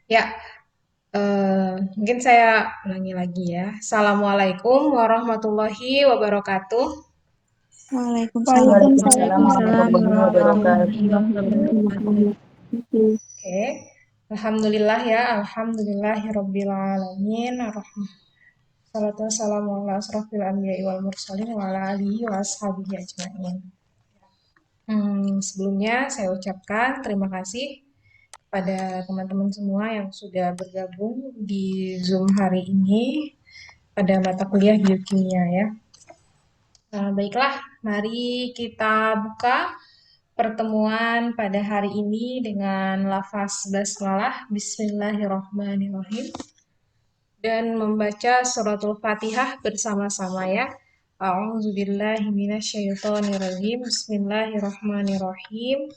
Ya, mungkin saya ulangi lagi ya. Assalamualaikum warahmatullahi wabarakatuh. Waalaikumsalam Waalaikumsalam Waalaikumsalam warahmatullahi warahmatullahi wabarakatuh. wabarakatuh. Oke, Alhamdulillah ya, Alhamdulillahirabbil alamin. Salatu wassalamu ala asrofil anbiya'i wal mursalin wa ala alihi wa ashabihi ajma'in. Sebelumnya saya ucapkan terima kasih pada teman-teman semua yang sudah bergabung di Zoom hari ini pada mata kuliah biokimia ya. Baiklah, mari kita buka pertemuan pada hari ini dengan lafaz basmalah Bismillahirrahmanirrahim dan membaca suratul Fatihah bersama-sama ya. A'udzubillahi minasyaitonirrajim. Bismillahirrahmanirrahim.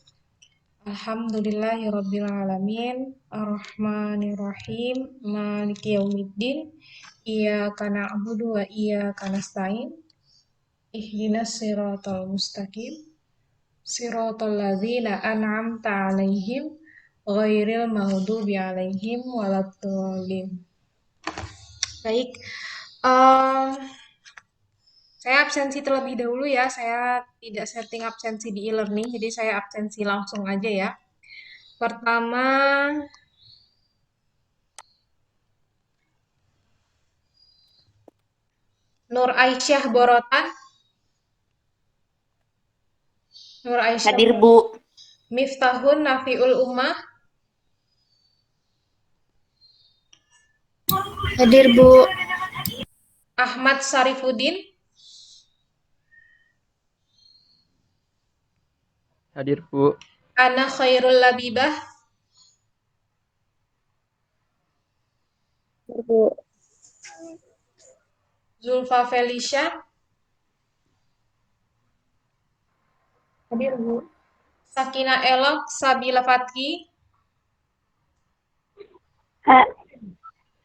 Alhamdulillahirabbil alamin. Arrahmanirrahim. Maliki yaumiddin. Iyyaka na'budu wa iyyaka nasta'in. Ihdinas siratal mustaqim. Siratal ladzina an'amta 'alaihim ghairil maghdubi 'alaihim waladdallin. Baik, em, saya absensi terlebih dahulu ya. Saya tidak setting absensi di e-learning, jadi saya absensi langsung aja ya. Pertama, Nur Aisyah Borotan. Nur Aisyah Hadir Borotan. Bu. Miftahun Nafiul Ummah. Hadir Bu. Ahmad Sarifudin. Hadir Bu. Ana Khairul Labibah. Bu. Zulfa Felicia. Hadir Bu. Sakina Elok Sabila Fatki.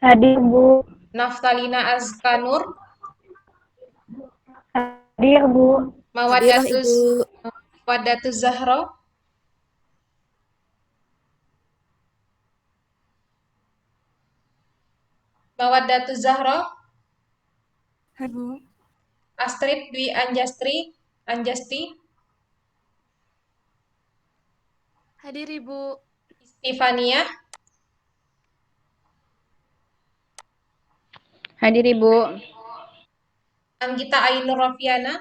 Hadir Bu. Naftalina Azkanur. Hadir Bu. Hadirlah Mawadatus Ibu. Mawadatuz Zahra. Mawadatuz Zahra. Hadir Bu. Astrid Dwi Anjasti. Hadir Ibu. Istifania. Hadir Ibu. Anggita Ainur Rofiana.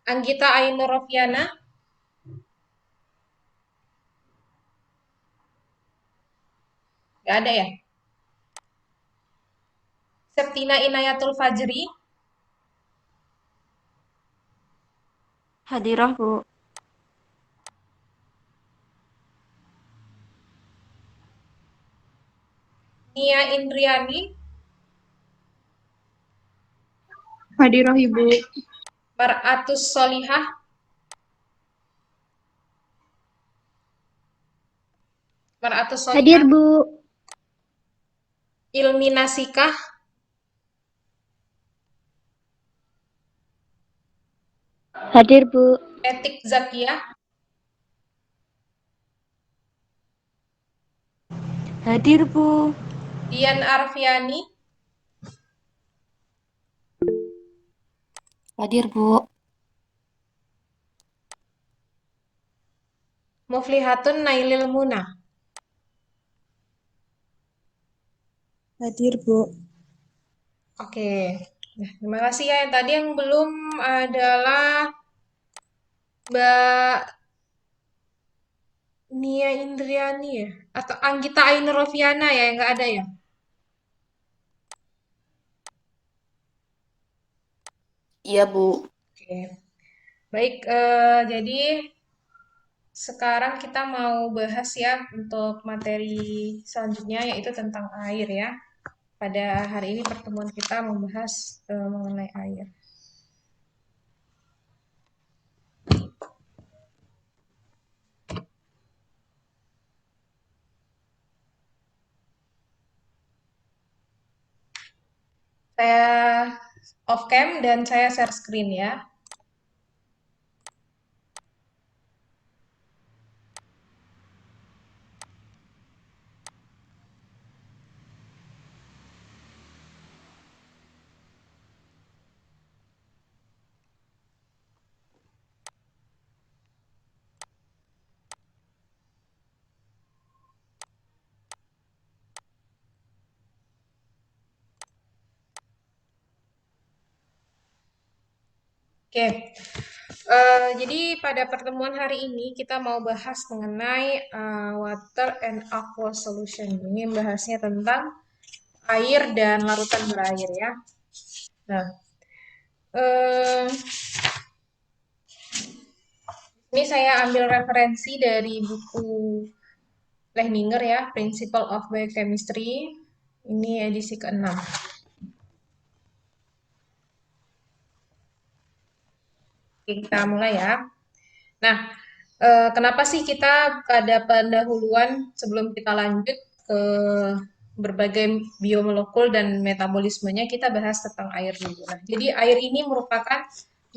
Anggita Ainur Rofiana. Gak ada ya? Septina Inayatul Fajri. Hadirah Bu. Nia Indriani. Hadirah Ibu. Mar'atus Solihah. Mar'atus Hadir Solihah. Bu. Ilmi Nasikah. Hadir Bu. Etik Zakiyah. Hadir Bu. Dian Arfiani. Hadir Bu. Muflihatun Nailil Munah. Hadir Bu. Oke. Nah, terima kasih ya. Yang tadi yang belum adalah Mbak Nia Indriani ya? Atau Anggita Ainur Rofiana ya? Yang nggak ada ya? Iya Bu. Oke. Baik, jadi sekarang kita mau bahas ya untuk materi selanjutnya yaitu tentang air ya. Pada hari ini pertemuan kita membahas mengenai air. Saya off cam dan saya share screen ya. Oke, jadi pada pertemuan hari ini kita mau bahas mengenai water and aqua solution. Ini bahasnya tentang air dan larutan berair ya. Nah, eh, ini saya ambil referensi dari buku Lehninger ya, Principle of Biochemistry. Ini edisi ke-6. Oke, kita mulai ya. Nah, kenapa sih kita ada pendahuluan sebelum kita lanjut ke berbagai biomolekul dan metabolismenya, kita bahas tentang air dulu. Nah, jadi air ini merupakan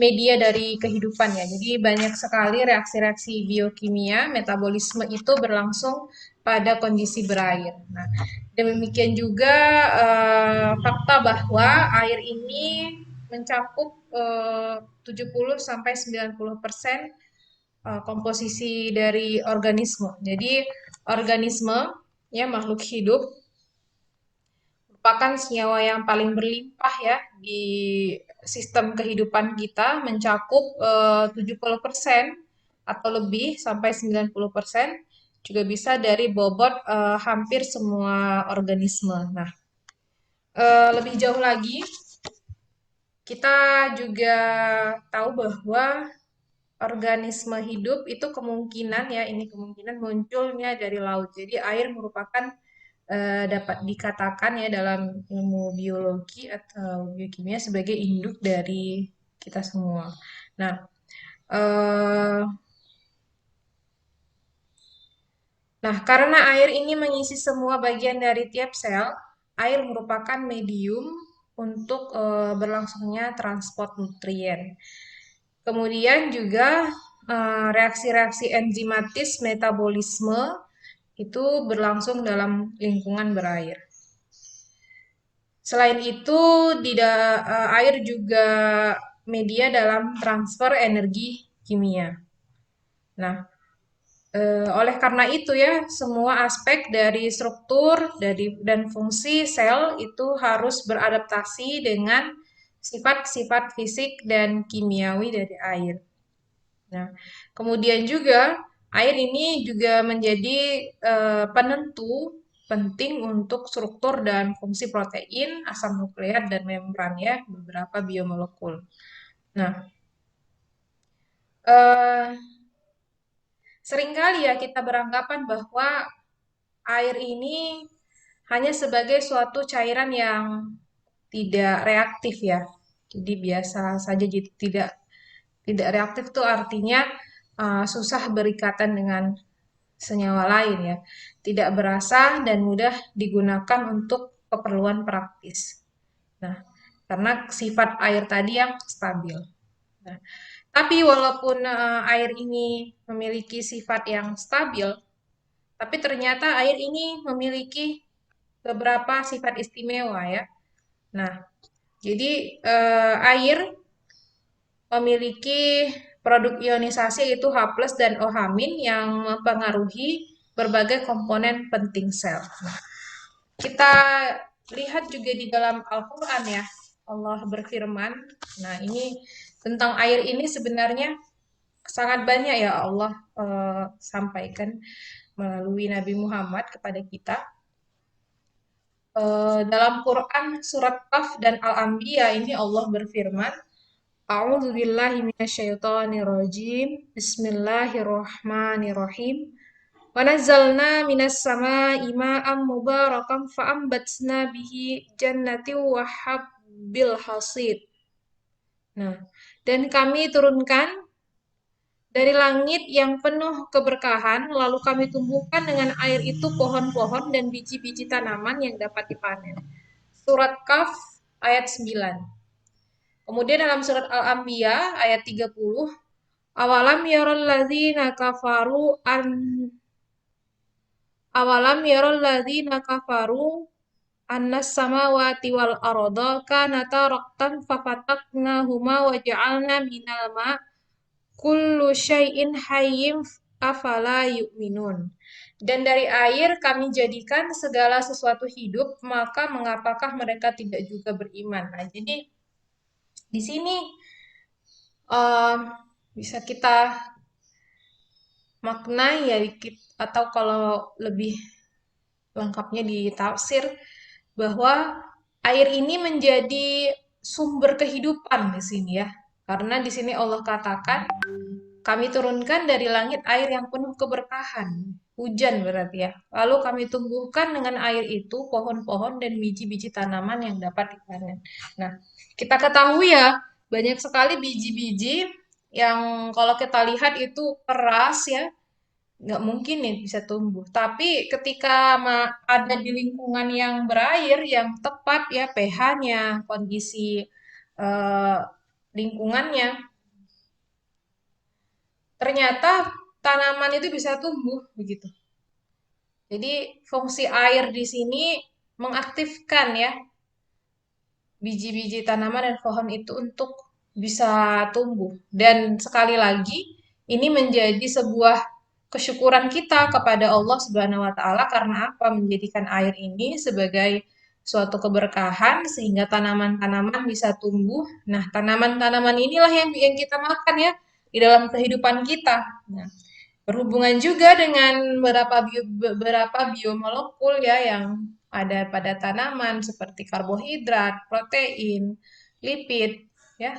media dari kehidupan ya. Jadi banyak sekali reaksi-reaksi biokimia, metabolisme itu berlangsung pada kondisi berair. Nah, demikian juga fakta bahwa air ini mencakup 70 sampai 90% komposisi dari organisme. Jadi organisme ya makhluk hidup merupakan senyawa yang paling berlimpah ya di sistem kehidupan kita, mencakup 70% atau lebih sampai 90% juga bisa dari bobot hampir semua organisme. Nah, lebih jauh lagi kita juga tahu bahwa organisme hidup itu kemungkinan ya, ini kemungkinan munculnya dari laut. Jadi air merupakan dapat dikatakan ya dalam ilmu biologi atau biokimia sebagai induk dari kita semua. Nah, eh, karena air ini mengisi semua bagian dari tiap sel, air merupakan medium untuk berlangsungnya transport nutrien. Kemudian juga reaksi-reaksi enzimatis metabolisme itu berlangsung dalam lingkungan berair. Selain itu, air juga media dalam transfer energi kimia. Nah, oleh karena itu ya, semua aspek dari struktur dan fungsi sel itu harus beradaptasi dengan sifat-sifat fisik dan kimiawi dari air. Nah, kemudian juga air ini juga menjadi penentu penting untuk struktur dan fungsi protein, asam nukleat, dan membran ya, beberapa biomolekul. Nah, eh, seringkali ya kita beranggapan bahwa air ini hanya sebagai suatu cairan yang tidak reaktif ya. Jadi biasa saja, jadi tidak reaktif itu artinya susah berikatan dengan senyawa lain ya, tidak berasa dan mudah digunakan untuk keperluan praktis. Nah, karena sifat air tadi yang stabil. Nah, tapi walaupun air ini memiliki sifat yang stabil, tapi ternyata air ini memiliki beberapa sifat istimewa ya. Nah, jadi air memiliki produk ionisasi yaitu H+ dan OH- yang mempengaruhi berbagai komponen penting sel. Nah, kita lihat juga di dalam Al-Quran ya, Allah berfirman. Nah, ini tentang air ini sebenarnya sangat banyak ya Allah sampaikan melalui Nabi Muhammad kepada kita. Dalam Quran surat Qaf dan Al-Anbiya ini Allah berfirman, A'udzu billahi minasyaitonir rajim. Bismillahirrahmanirrahim. Wa nazzalna minas samaa'i ma'am mubarakan fa'ambatna bihi jannati wa habbil hasid. Nah, dan kami turunkan dari langit yang penuh keberkahan, lalu kami tumbuhkan dengan air itu pohon-pohon dan biji-biji tanaman yang dapat dipanen. Surat Kaf ayat 9. Kemudian dalam surat Al-Anbiya ayat 30, awalam yarul ladzina kafaru an awalam yarul ladzina kafaru annas samawati wal arda kanata raqtan fafataknahuma wa ja'alna minal ma kullu syai'in hayyim afala yu'minun. Dan dari air kami jadikan segala sesuatu hidup, maka mengapakah mereka tidak juga beriman? Nah, jadi di sini eh, bisa kita maknai ya atau kalau lebih lengkapnya di tafsir bahwa air ini menjadi sumber kehidupan di sini ya. Karena di sini Allah katakan kami turunkan dari langit air yang penuh keberkahan. Hujan berarti ya. Lalu kami tumbuhkan dengan air itu pohon-pohon dan biji-biji tanaman yang dapat dipanen. Nah, kita ketahui ya, banyak sekali biji-biji yang kalau kita lihat itu keras ya, nggak mungkin nih bisa tumbuh. Tapi ketika ada di lingkungan yang berair, yang tepat ya pH-nya, kondisi eh, lingkungannya, ternyata tanaman itu bisa tumbuh begitu. Jadi fungsi air di sini mengaktifkan ya biji-biji tanaman dan pohon itu untuk bisa tumbuh. Dan sekali lagi ini menjadi sebuah kesyukuran kita kepada Allah Subhanahu wa taala karena apa? Menjadikan air ini sebagai suatu keberkahan sehingga tanaman-tanaman bisa tumbuh. Nah, tanaman-tanaman inilah yang kita makan ya di dalam kehidupan kita. Nah, berhubungan juga dengan beberapa biomolekul ya yang ada pada tanaman seperti karbohidrat, protein, lipid ya.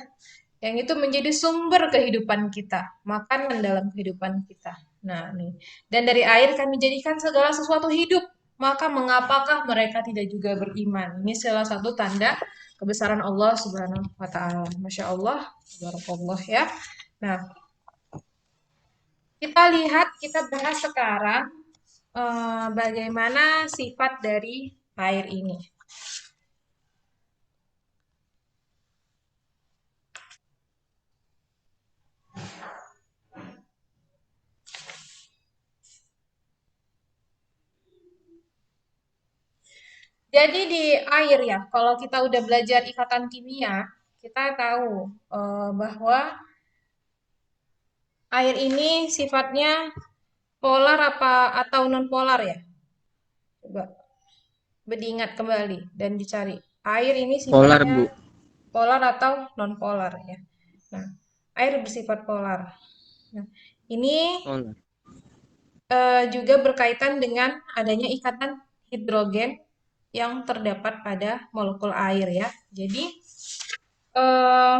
Yang itu menjadi sumber kehidupan kita, makanan dalam kehidupan kita. Nah, nih. Dan dari air kami jadikan segala sesuatu hidup. Maka mengapakah mereka tidak juga beriman? Ini salah satu tanda kebesaran Allah Subhanahu wa taala. Masya Allah, tabarakallah ya. Nah, kita lihat, kita bahas sekarang bagaimana sifat dari air ini. Jadi di air ya, kalau kita udah belajar ikatan kimia, kita tahu bahwa air ini sifatnya polar apa atau non polar ya? Coba diingat kembali dan dicari. Air ini Polar, sifatnya Bu. polar atau non polar ya. Nah, air bersifat polar. Nah, ini Polar. juga berkaitan dengan adanya ikatan hidrogen yang terdapat pada molekul air ya. Jadi eh,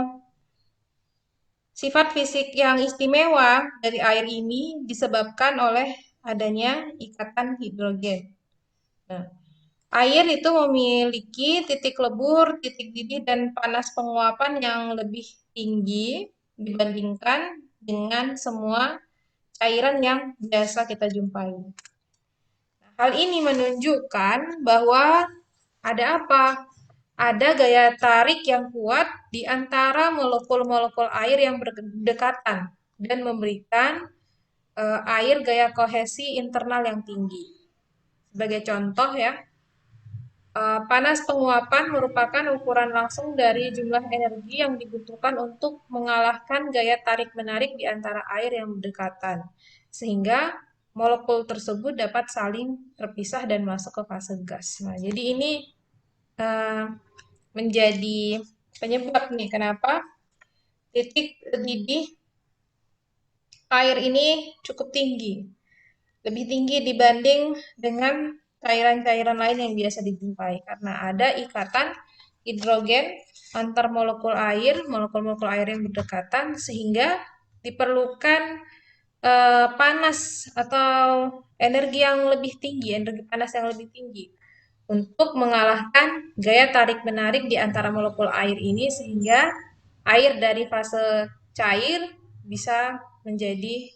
sifat fisik yang istimewa dari air ini disebabkan oleh adanya ikatan hidrogen. Nah, air itu memiliki titik lebur, titik didih, dan panas penguapan yang lebih tinggi dibandingkan dengan semua cairan yang biasa kita jumpai. Hal ini menunjukkan bahwa ada apa? Ada gaya tarik yang kuat di antara molekul-molekul air yang berdekatan dan memberikan air gaya kohesi internal yang tinggi. Sebagai contoh ya, panas penguapan merupakan ukuran langsung dari jumlah energi yang dibutuhkan untuk mengalahkan gaya tarik-menarik di antara air yang berdekatan, sehingga molekul tersebut dapat saling terpisah dan masuk ke fase gas. Nah, jadi ini eh, menjadi penyebab nih kenapa titik didih air ini cukup tinggi, lebih tinggi dibanding dengan cairan-cairan lain yang biasa dijumpai karena ada ikatan hidrogen antar molekul-molekul air yang berdekatan sehingga diperlukan panas atau energi yang lebih tinggi, energi panas yang lebih tinggi untuk mengalahkan gaya tarik-menarik di antara molekul air ini sehingga air dari fase cair bisa menjadi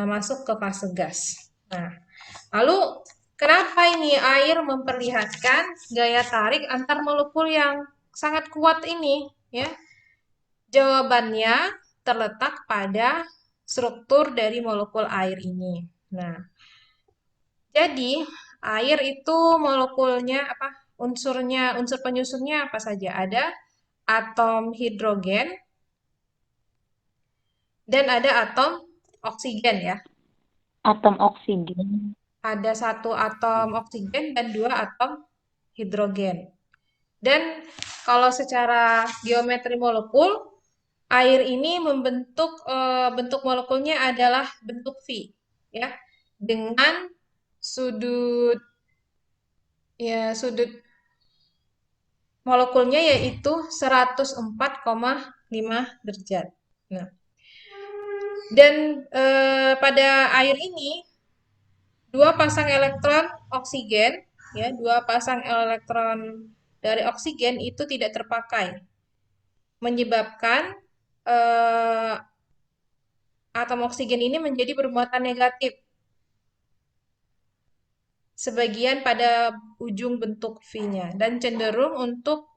masuk ke fase gas. Nah, lalu kenapa ini air memperlihatkan gaya tarik antar molekul yang sangat kuat ini, ya? Jawabannya terletak pada struktur dari molekul air ini. Nah, jadi air itu molekulnya apa? Unsur penyusunnya apa saja? Ada atom hidrogen dan ada atom oksigen ya. Atom oksigen. Ada satu atom oksigen dan dua atom hidrogen. Dan kalau secara geometri molekul, air ini membentuk bentuk molekulnya adalah bentuk V, ya, dengan sudut sudut molekulnya yaitu 104,5 derajat. Nah, dan pada air ini dua pasang elektron oksigen, ya, dua pasang elektron dari oksigen itu tidak terpakai, menyebabkan eh, atom oksigen ini menjadi bermuatan negatif sebagian pada ujung bentuk V-nya dan cenderung untuk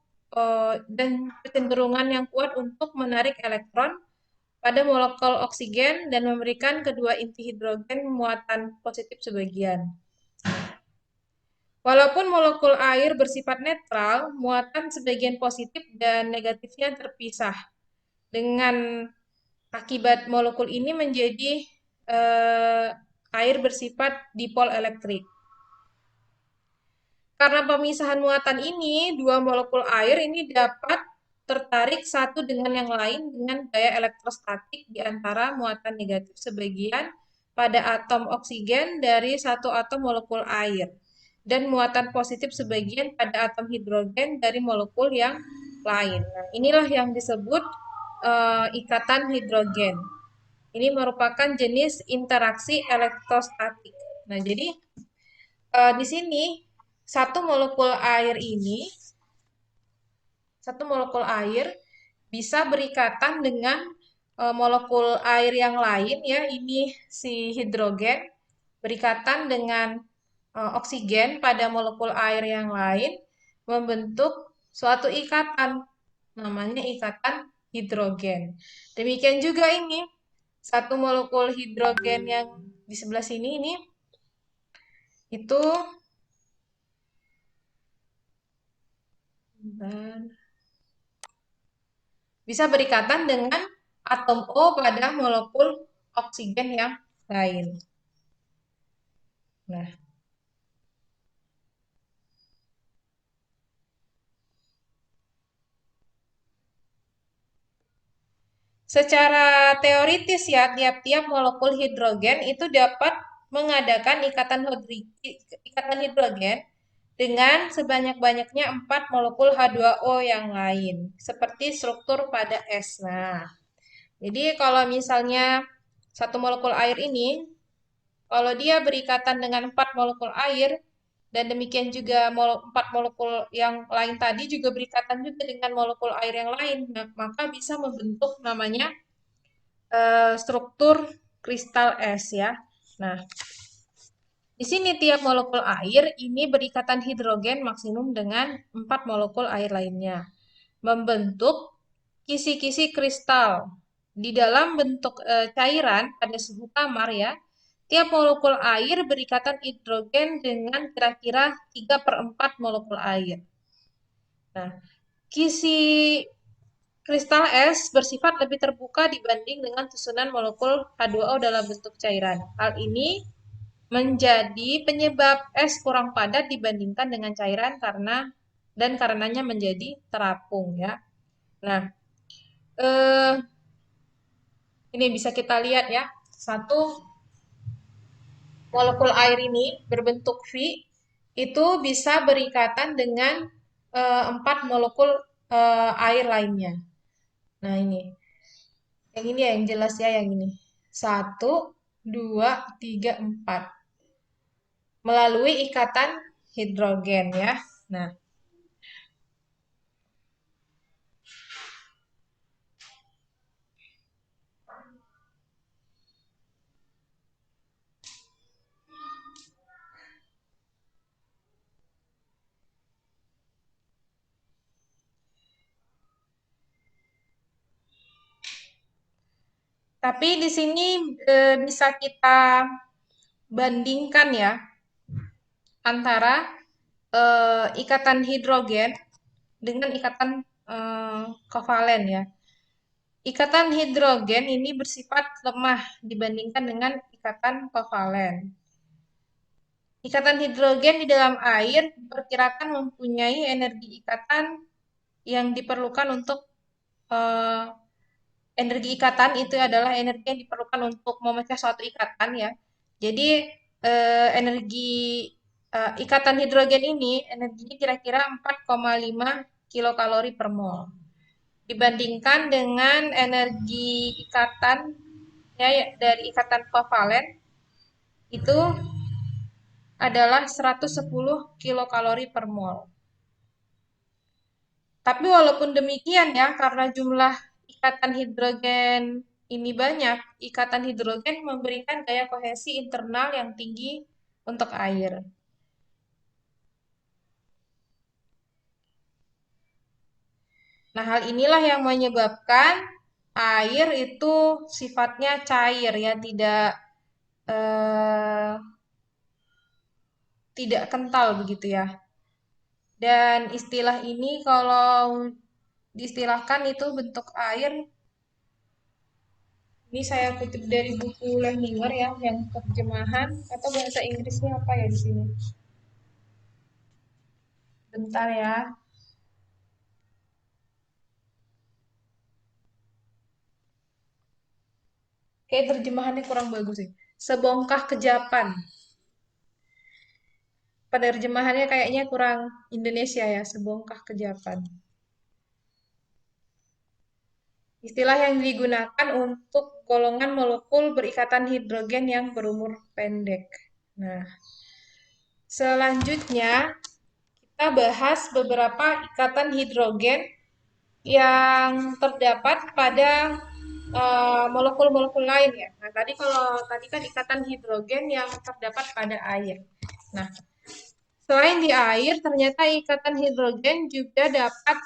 dan kecenderungan yang kuat untuk menarik elektron pada molekul oksigen dan memberikan kedua inti hidrogen muatan positif sebagian. Walaupun molekul air bersifat netral, muatan sebagian positif dan negatifnya terpisah. Dengan akibat molekul ini menjadi eh, air bersifat dipol elektrik. Karena pemisahan muatan ini, dua molekul air ini dapat tertarik satu dengan yang lain dengan gaya elektrostatik di antara muatan negatif sebagian pada atom oksigen dari satu atom molekul air dan muatan positif sebagian pada atom hidrogen dari molekul yang lain. Nah, inilah yang disebut ikatan hidrogen. Ini merupakan jenis interaksi elektrostatik. Nah, jadi di sini satu molekul air ini, satu molekul air bisa berikatan dengan molekul air yang lain ya. Ini si hidrogen berikatan dengan oksigen pada molekul air yang lain membentuk suatu ikatan, namanya ikatan hidrogen. Demikian juga ini satu molekul hidrogen yang di sebelah sini ini itu bisa berikatan dengan atom O pada molekul oksigen yang lain. Nah, secara teoritis ya, tiap-tiap molekul hidrogen itu dapat mengadakan ikatan hidrogen dengan sebanyak-banyaknya 4 molekul H2O yang lain, seperti struktur pada S. Nah, jadi kalau misalnya satu molekul air ini, kalau dia berikatan dengan 4 molekul air, dan demikian juga 4 molekul yang lain tadi juga berikatan juga dengan molekul air yang lain, maka bisa membentuk namanya struktur kristal es ya. Nah, di sini tiap molekul air ini berikatan hidrogen maksimum dengan 4 molekul air lainnya, membentuk kisi-kisi kristal. Di dalam bentuk cairan pada suhu kamar ya, tiap molekul air berikatan hidrogen dengan kira-kira 3/4 molekul air. Nah, kisi kristal es bersifat lebih terbuka dibanding dengan susunan molekul H2O dalam bentuk cairan. Hal ini menjadi penyebab es kurang padat dibandingkan dengan cairan karenanya menjadi terapung ya. Nah, eh, ini bisa kita lihat ya. Satu molekul air ini berbentuk V itu bisa berikatan dengan 4 molekul air lainnya. Nah, ini. Yang ini ya yang jelas ya yang ini. Satu, dua, tiga, empat. Melalui ikatan hidrogen ya. Nah, Tapi di sini bisa kita bandingkan ya antara ikatan hidrogen dengan ikatan kovalen ya. Ikatan hidrogen ini bersifat lemah dibandingkan dengan ikatan kovalen. Ikatan hidrogen di dalam air diperkirakan mempunyai energi ikatan yang diperlukan untuk eh, energi ikatan itu adalah energi yang diperlukan untuk memecah suatu ikatan ya. Jadi energi ikatan hidrogen ini energinya kira-kira 4,5 kilokalori per mol. Dibandingkan dengan energi ikatan ya dari ikatan kovalen itu adalah 110 kilokalori per mol. Tapi walaupun demikian ya, karena jumlah ikatan hidrogen ini banyak, ikatan hidrogen memberikan gaya kohesi internal yang tinggi untuk air. Nah, hal inilah yang menyebabkan air itu sifatnya cair ya, eh, tidak kental begitu ya. Dan istilah ini kalau diistilahkan itu bentuk air. Ini saya kutip dari buku Lehninger ya, yang terjemahan atau bahasa Inggrisnya apa ya di sini? Bentar ya. Kayak terjemahannya kurang bagus sih. Sebongkah kejapan. Penerjemahannya kayaknya kurang Indonesia ya, sebongkah kejapan. Istilah yang digunakan untuk golongan molekul berikatan hidrogen yang berumur pendek. Nah, selanjutnya kita bahas beberapa ikatan hidrogen yang terdapat pada molekul-molekul lain ya. Nah, tadi kan ikatan hidrogen yang terdapat pada air. Nah, selain di air, ternyata ikatan hidrogen juga dapat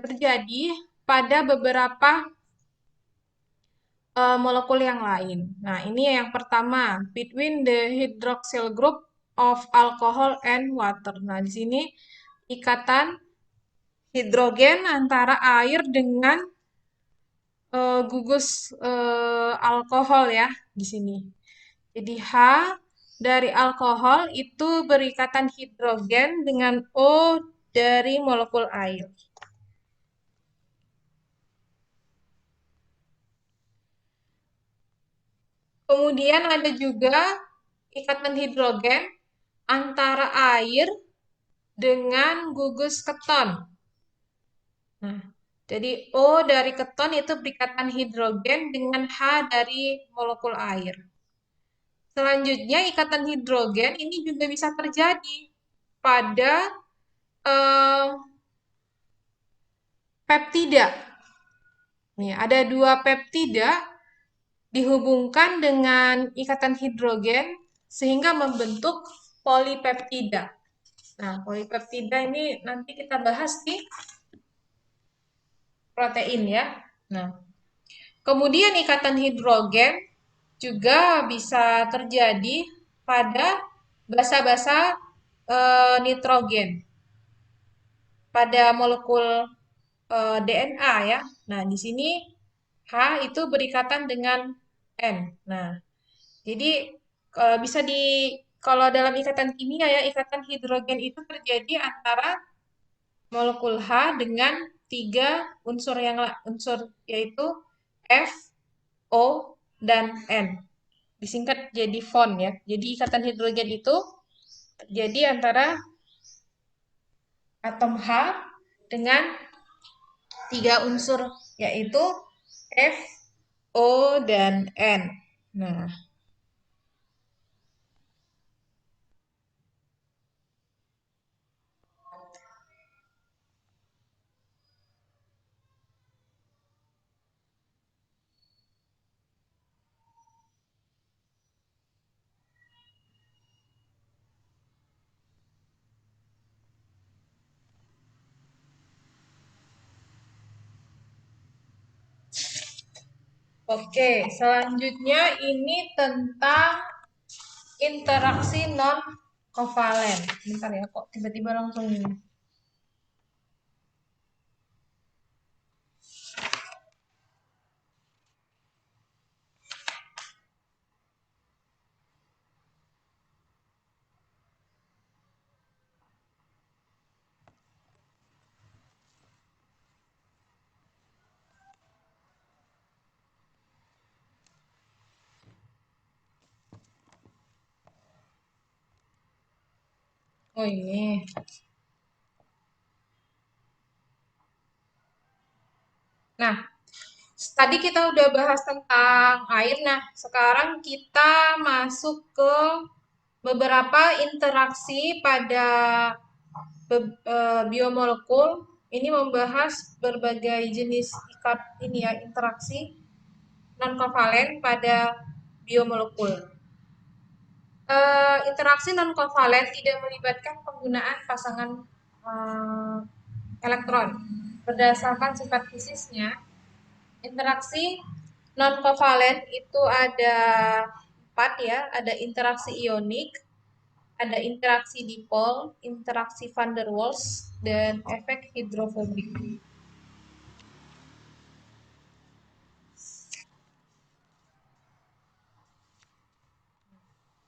terjadi pada beberapa molekul yang lain. Nah, ini yang pertama, between the hydroxyl group of alcohol and water. Nah, di sini ikatan hidrogen antara air dengan gugus alkohol ya di sini. Jadi H dari alkohol itu berikatan hidrogen dengan O dari molekul air. Kemudian ada juga ikatan hidrogen antara air dengan gugus keton. Nah, jadi O dari keton itu berikatan hidrogen dengan H dari molekul air. Selanjutnya, ikatan hidrogen ini juga bisa terjadi pada eh, peptida. Nih, ada dua peptida dihubungkan dengan ikatan hidrogen sehingga membentuk polipeptida. Nah, polipeptida ini nanti kita bahas di protein ya. Nah, kemudian ikatan hidrogen juga bisa terjadi pada basa-basa nitrogen pada molekul DNA ya. Nah, di sini H itu berikatan dengan N. Nah, jadi bisa kalau dalam ikatan kimia ya, ikatan hidrogen itu terjadi antara molekul H dengan tiga unsur yaitu F, O, dan N. Disingkat jadi FON ya. Jadi ikatan hidrogen itu terjadi antara atom H dengan tiga unsur yaitu F, O, dan N. Nah, Oke, selanjutnya ini tentang interaksi non kovalen. Bentar ya, kok tiba-tiba langsung ini. Oh ini. Nah, tadi kita udah bahas tentang air. Nah, sekarang kita masuk ke beberapa interaksi pada biomolekul. Ini membahas berbagai jenis ini ya, interaksi non kovalen pada biomolekul. Interaksi non kovalen tidak melibatkan penggunaan pasangan eh, elektron. Berdasarkan sifat fisiknya, interaksi non kovalen itu ada 4 ya, ada interaksi ionik, ada interaksi dipol, interaksi van der Waals, dan efek hidrofobik.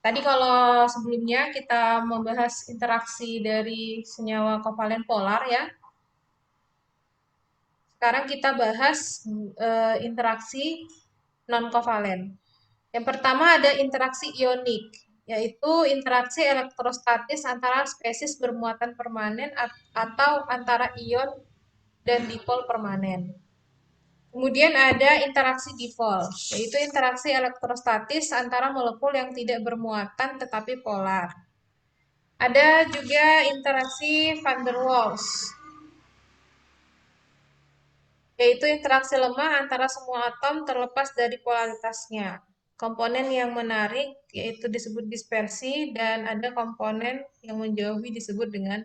Tadi kalau sebelumnya kita membahas interaksi dari senyawa kovalen polar ya. Sekarang kita bahas interaksi non-kovalen. Yang pertama ada interaksi ionik, yaitu interaksi elektrostatis antara spesies bermuatan permanen atau antara ion dan dipol permanen. Kemudian ada interaksi dipol, yaitu interaksi elektrostatis antara molekul yang tidak bermuatan tetapi polar. Ada juga interaksi van der Waals, yaitu interaksi lemah antara semua atom terlepas dari polaritasnya. Komponen yang menarik yaitu disebut dispersi dan ada komponen yang menjauhi disebut dengan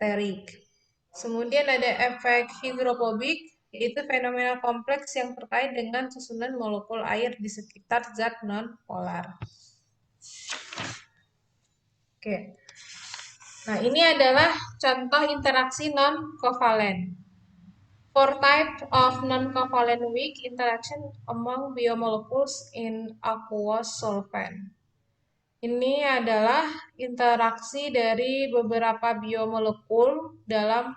terik. Kemudian ada efek hidrofobik, yaitu fenomena kompleks yang terkait dengan susunan molekul air di sekitar zat non-polar. Oke. Nah, ini adalah contoh interaksi non-kovalen. Four types of non-covalent weak interaction among biomolecules in aqueous solvent. Ini adalah interaksi dari beberapa biomolekul dalam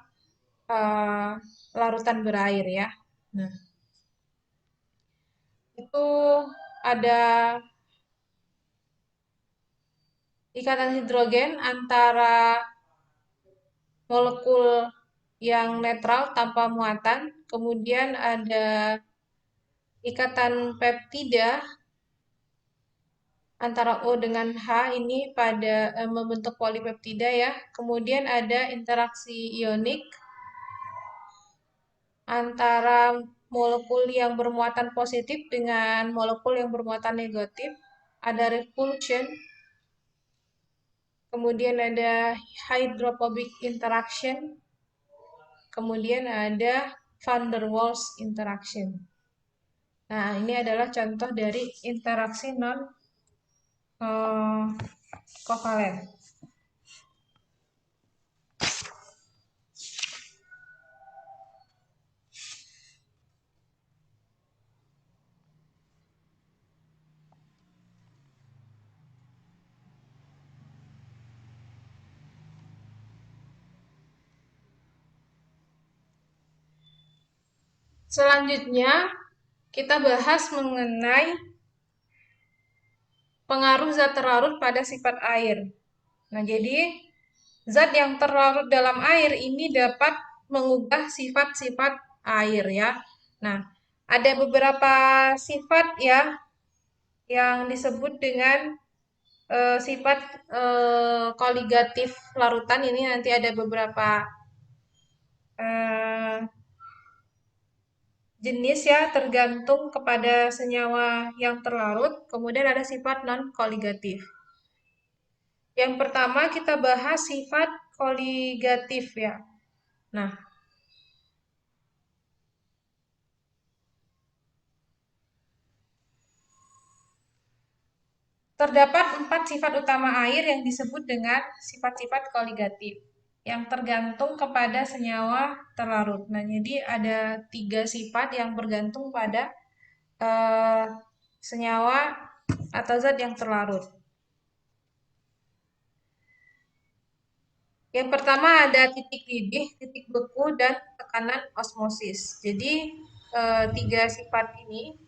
larutan berair ya. Nah, itu ada ikatan hidrogen antara molekul yang netral tanpa muatan, kemudian ada ikatan peptida antara O dengan H ini pada membentuk polipeptida ya. Kemudian ada interaksi ionik antara molekul yang bermuatan positif dengan molekul yang bermuatan negatif. Ada repulsion. Kemudian ada hydrophobic interaction. Kemudian ada van der Waals interaction. Nah, ini adalah contoh dari interaksi non kovalen. Selanjutnya, kita bahas mengenai pengaruh zat terlarut pada sifat air. Nah, jadi zat yang terlarut dalam air ini dapat mengubah sifat-sifat air ya. Nah, ada beberapa sifat ya yang disebut dengan sifat koligatif larutan. Ini nanti ada beberapa jenis ya, tergantung kepada senyawa yang terlarut. Kemudian ada sifat non-koligatif. Yang pertama kita bahas sifat koligatif ya. Nah, Terdapat 4 sifat utama air yang disebut dengan sifat-sifat koligatif yang tergantung kepada senyawa terlarut. Nah, jadi ada 3 sifat yang bergantung pada eh, senyawa atau zat yang terlarut. Yang pertama ada titik didih, titik beku, dan tekanan osmosis. Jadi 3 sifat ini,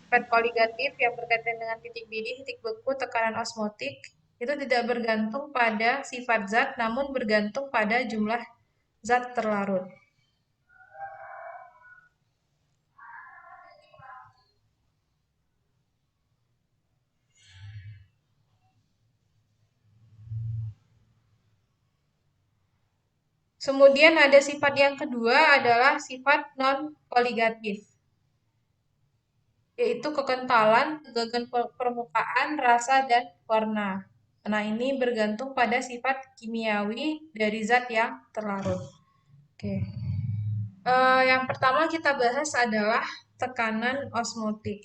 sifat koligatif yang berkaitan dengan titik didih, titik beku, tekanan osmotik, itu tidak bergantung pada sifat zat, namun bergantung pada jumlah zat terlarut. Kemudian ada sifat yang kedua adalah sifat non-koligatif, yaitu kekentalan, tegangan permukaan, rasa, dan warna. Nah, ini bergantung pada sifat kimiawi dari zat yang terlarut. Oke. Yang pertama kita bahas adalah tekanan osmotik.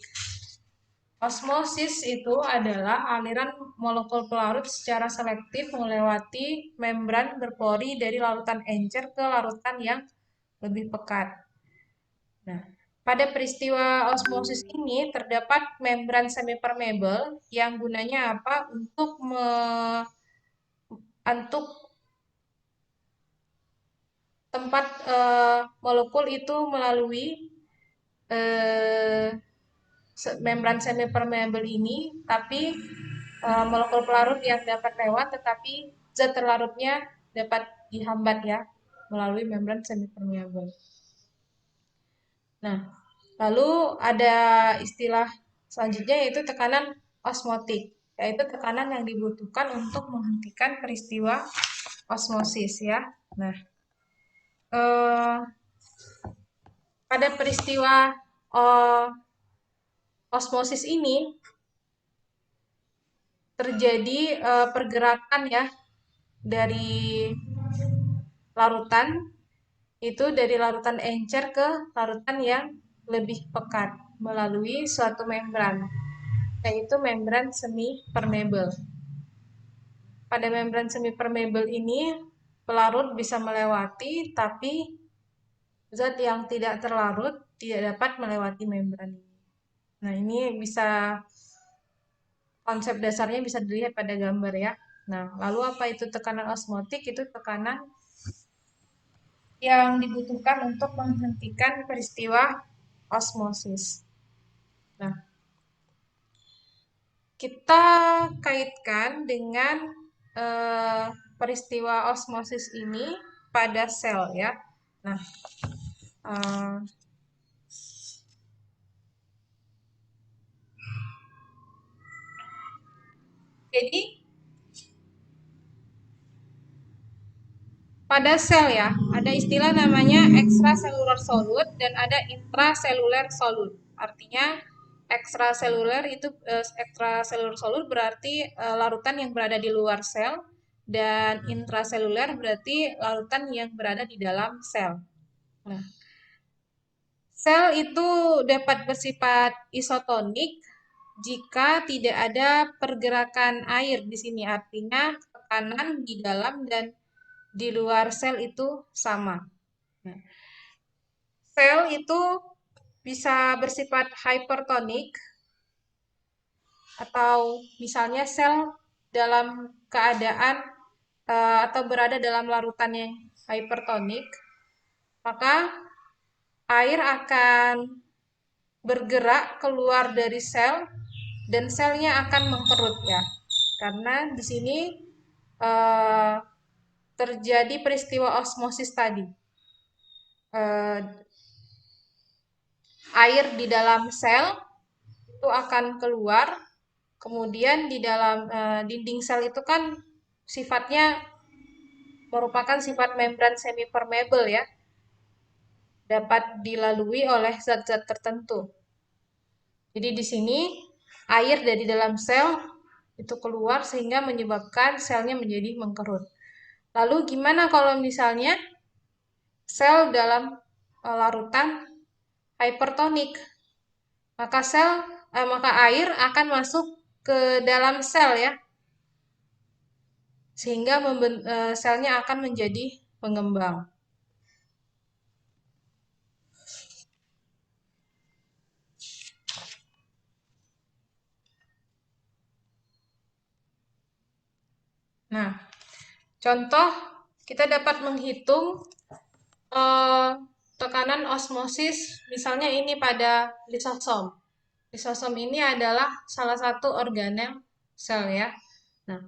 Osmosis itu adalah aliran molekul pelarut secara selektif melewati membran berpori dari larutan encer ke larutan yang lebih pekat. Nah, pada peristiwa osmosis ini terdapat membran semipermeable yang gunanya apa? Untuk tempat molekul itu melalui eh, membran semipermeable ini, tapi molekul pelarut yang dapat lewat, tetapi zat terlarutnya dapat dihambat ya melalui membran semipermeable. Nah, lalu ada istilah selanjutnya yaitu tekanan osmotik, yaitu tekanan yang dibutuhkan untuk menghentikan peristiwa osmosis ya. Nah, eh, pada peristiwa eh, osmosis ini terjadi pergerakan ya dari larutan itu dari larutan encer ke larutan yang lebih pekat melalui suatu membran, yaitu membran semi permeable. Pada membran semi permeable ini pelarut bisa melewati, tapi zat yang tidak terlarut tidak dapat melewati membran ini. Nah, ini bisa konsep dasarnya bisa dilihat pada gambar ya. Nah, lalu apa itu tekanan osmotik? Itu tekanan yang dibutuhkan untuk menghentikan peristiwa osmosis. Nah, kita kaitkan dengan peristiwa osmosis ini pada sel ya. Nah, eh, jadi pada sel ya, ada istilah namanya extracellular solute dan ada intracellular solute. Artinya extracellular itu extracellular solute berarti larutan yang berada di luar sel dan intracellular berarti larutan yang berada di dalam sel. Nah, sel itu dapat bersifat isotonik jika tidak ada pergerakan air di sini. Artinya tekanan di dalam dan di luar sel itu sama. Nah, sel itu bisa bersifat hypertonik atau misalnya sel dalam keadaan atau berada dalam larutan yang hypertonik, maka air akan bergerak keluar dari sel dan selnya akan mengkerut ya. Karena di sini eh, terjadi peristiwa osmosis tadi. Eh, Air di dalam sel itu akan keluar, kemudian di dalam dinding sel itu kan sifatnya merupakan sifat membran semi permeable ya, dapat dilalui oleh zat-zat tertentu. Jadi di sini air dari dalam sel itu keluar sehingga menyebabkan selnya menjadi mengkerut. Lalu gimana kalau misalnya sel dalam larutan hypertonik? Maka air akan masuk ke dalam sel ya, sehingga selnya akan menjadi pengembang. Nah, contoh kita dapat menghitung eh, tekanan osmosis, misalnya ini pada lisosom. Lisosom ini adalah salah satu organel sel ya. Nah,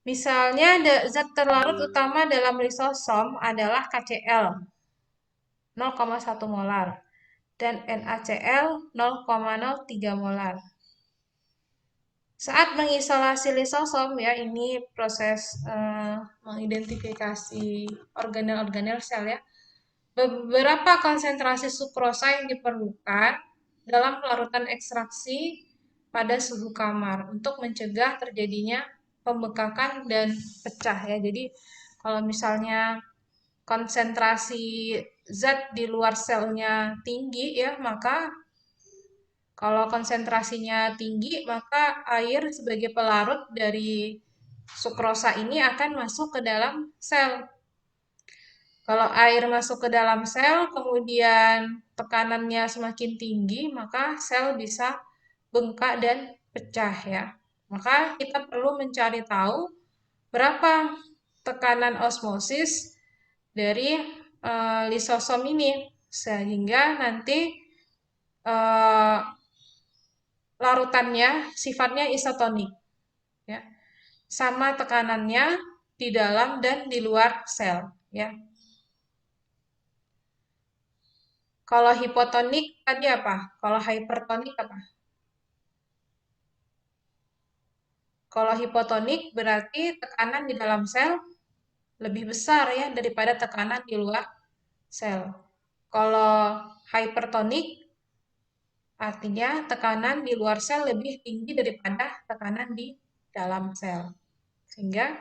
misalnya zat terlarut utama dalam lisosom adalah KCl 0,1 molar dan NaCl 0,03 molar. Saat mengisolasi lisosom ya, ini proses mengidentifikasi organel-organel sel ya. Beberapa konsentrasi sukrosa yang diperlukan dalam pelarutan ekstraksi pada suhu kamar untuk mencegah terjadinya pembekakan dan pecah ya. Jadi kalau misalnya konsentrasi zat di luar selnya tinggi ya, maka kalau konsentrasinya tinggi, maka air sebagai pelarut dari sukrosa ini akan masuk ke dalam sel. Kalau air masuk ke dalam sel, kemudian tekanannya semakin tinggi, maka sel bisa bengkak dan pecah ya. Maka kita perlu mencari tahu berapa tekanan osmosis dari lisosom ini, sehingga nanti eh, larutannya sifatnya isotonik, ya, sama tekanannya di dalam dan di luar sel, ya. Kalau hipotonik tadi apa? Kalau hypertonik apa? Kalau hipotonik berarti tekanan di dalam sel lebih besar ya daripada tekanan di luar sel. Kalau hypertonik artinya tekanan di luar sel lebih tinggi daripada tekanan di dalam sel. Sehingga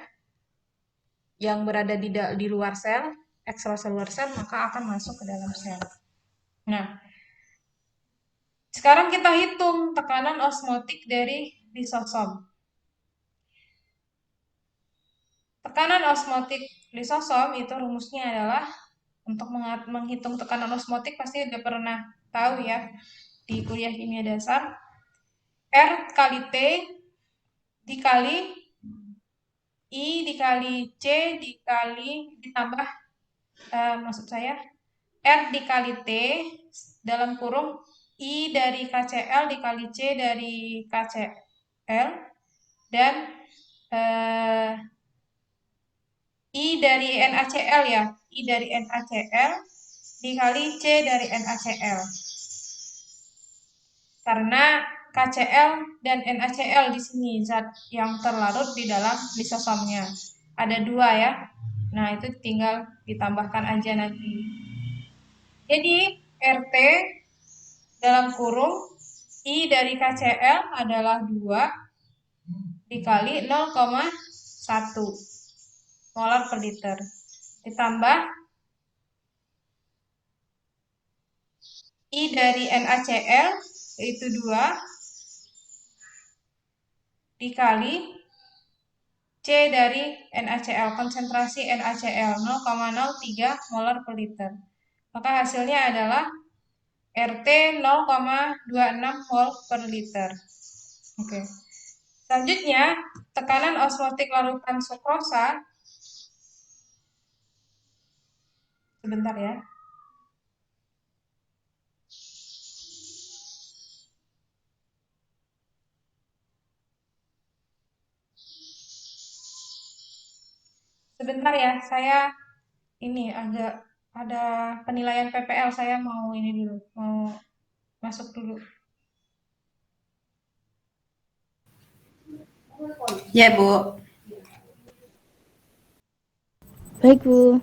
yang berada di luar sel, ekstraseluler sel, maka akan masuk ke dalam sel. Nah, sekarang kita hitung tekanan osmotik dari lisosom. Tekanan osmotik lisosom itu rumusnya adalah untuk menghitung tekanan osmotik pasti udah pernah tahu ya di kuliah kimia dasar. R kali T dikali I dikali C dikali ditambah maksud saya R dikali T dalam kurung I dari KCl dikali C dari KCl dan I dari NaCl ya, I dari NaCl dikali C dari NaCl. Karena KCl dan NaCl di sini zat yang terlarut di dalam lisosomnya. Ada dua ya. Nah, itu tinggal ditambahkan aja nanti. Jadi, RT dalam kurung I dari KCl adalah 2 dikali 0,1 molar per liter. Ditambah I dari NaCl yaitu 2 dikali C dari NaCl, konsentrasi NaCl 0,03 molar per liter. Maka hasilnya adalah RT 0,26 mol per liter. Oke. Selanjutnya, tekanan osmotik larutan sukrosa. Sebentar ya. Sebentar ya, saya ini agak ada penilaian PPL, saya mau ini dulu, mau masuk dulu. Ya, Bu. Baik, Bu.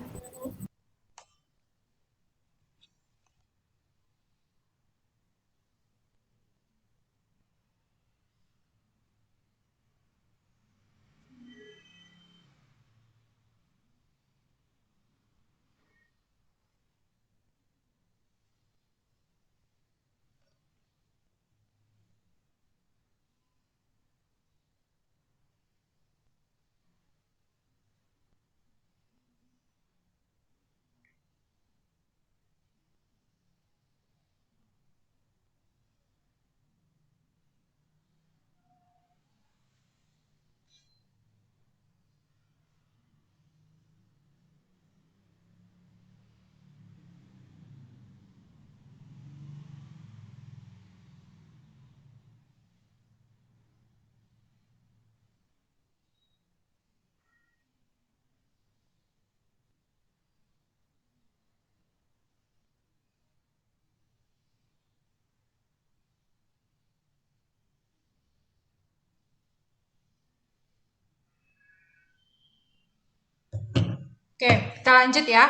Oke, kita lanjut ya.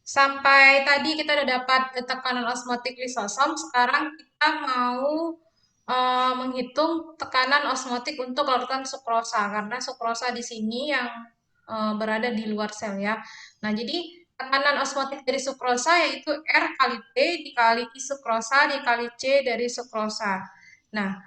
Sampai tadi kita udah dapat tekanan osmotik lisosom, sekarang kita mau menghitung tekanan osmotik untuk larutan sukrosa, karena sukrosa di sini yang berada di luar sel ya. Nah, jadi tekanan osmotik dari sukrosa yaitu R kali T dikali I sukrosa dikali C dari sukrosa. Nah,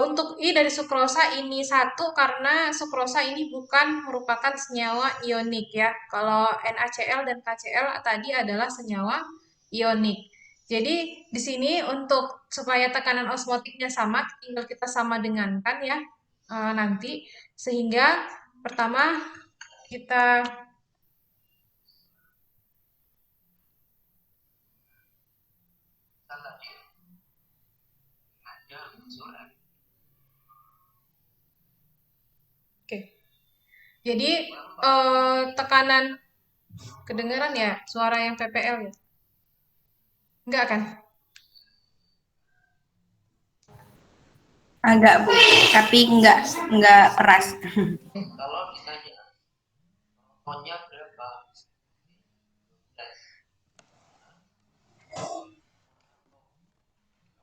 untuk I dari sukrosa ini satu karena sukrosa ini bukan merupakan senyawa ionik ya. Kalau NaCl dan KCl tadi adalah senyawa ionik. Jadi di sini untuk supaya tekanan osmotiknya sama, tinggal kita sama dengankan ya nanti. Sehingga pertama kita oke. Jadi tekanan kedengaran ya suara yang PPL ya? Enggak kan? Agak Bu, tapi enggak keras. Kalau ditanya tonnya berapa?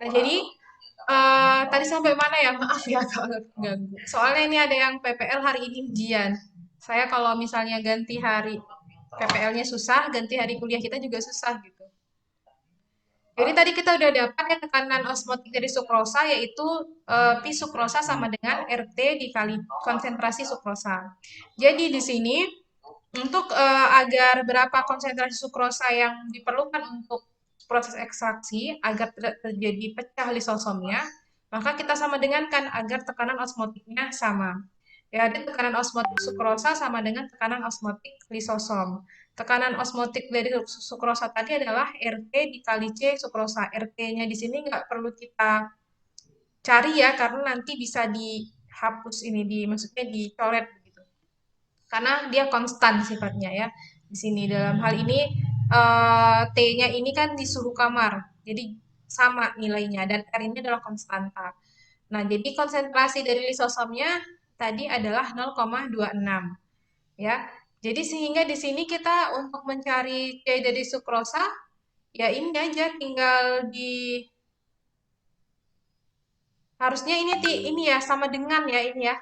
Nah, jadi tadi sampai mana ya? Maaf ya kalau ganggu. Soalnya ini ada yang PPL hari ini ujian. Saya kalau misalnya ganti hari PPL-nya susah, ganti hari kuliah kita juga susah gitu. Jadi tadi kita udah dapat ya tekanan osmotik dari sukrosa yaitu pi sukrosa sama dengan RT dikali konsentrasi sukrosa. Jadi di sini untuk agar berapa konsentrasi sukrosa yang diperlukan untuk proses ekstraksi agar tidak terjadi pecah lisosomnya, maka kita sama dengankan agar tekanan osmotiknya sama. Ya, jadi tekanan osmotik sukrosa sama dengan tekanan osmotik lisosom. Tekanan osmotik dari sukrosa tadi adalah RT dikali C sukrosa. RT-nya di sini nggak perlu kita cari ya, karena nanti bisa dihapus ini, maksudnya dicoret begitu. Karena dia konstan sifatnya ya. Di sini dalam hal ini T-nya ini kan di suhu kamar, jadi sama nilainya dan R ini adalah konstanta. Nah, jadi konsentrasi dari lisosomnya tadi adalah 0,26 ya. Jadi sehingga di sini kita untuk mencari C dari sukrosa ya ini aja tinggal di harusnya ini ya sama dengan ya ini ya.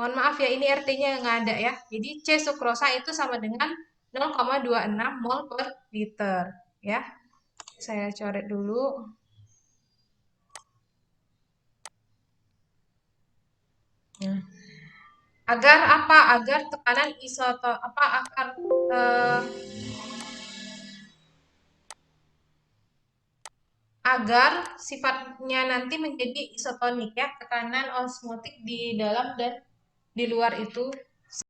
Mohon maaf ya ini RT-nya nggak ada ya. Jadi C sukrosa itu sama dengan 0,26 mol per liter ya. Saya coret dulu. Nah, agar apa? Agar tekanan isotop apa agar eh, agar sifatnya nanti menjadi isotonik ya, tekanan osmotik di dalam dan di luar itu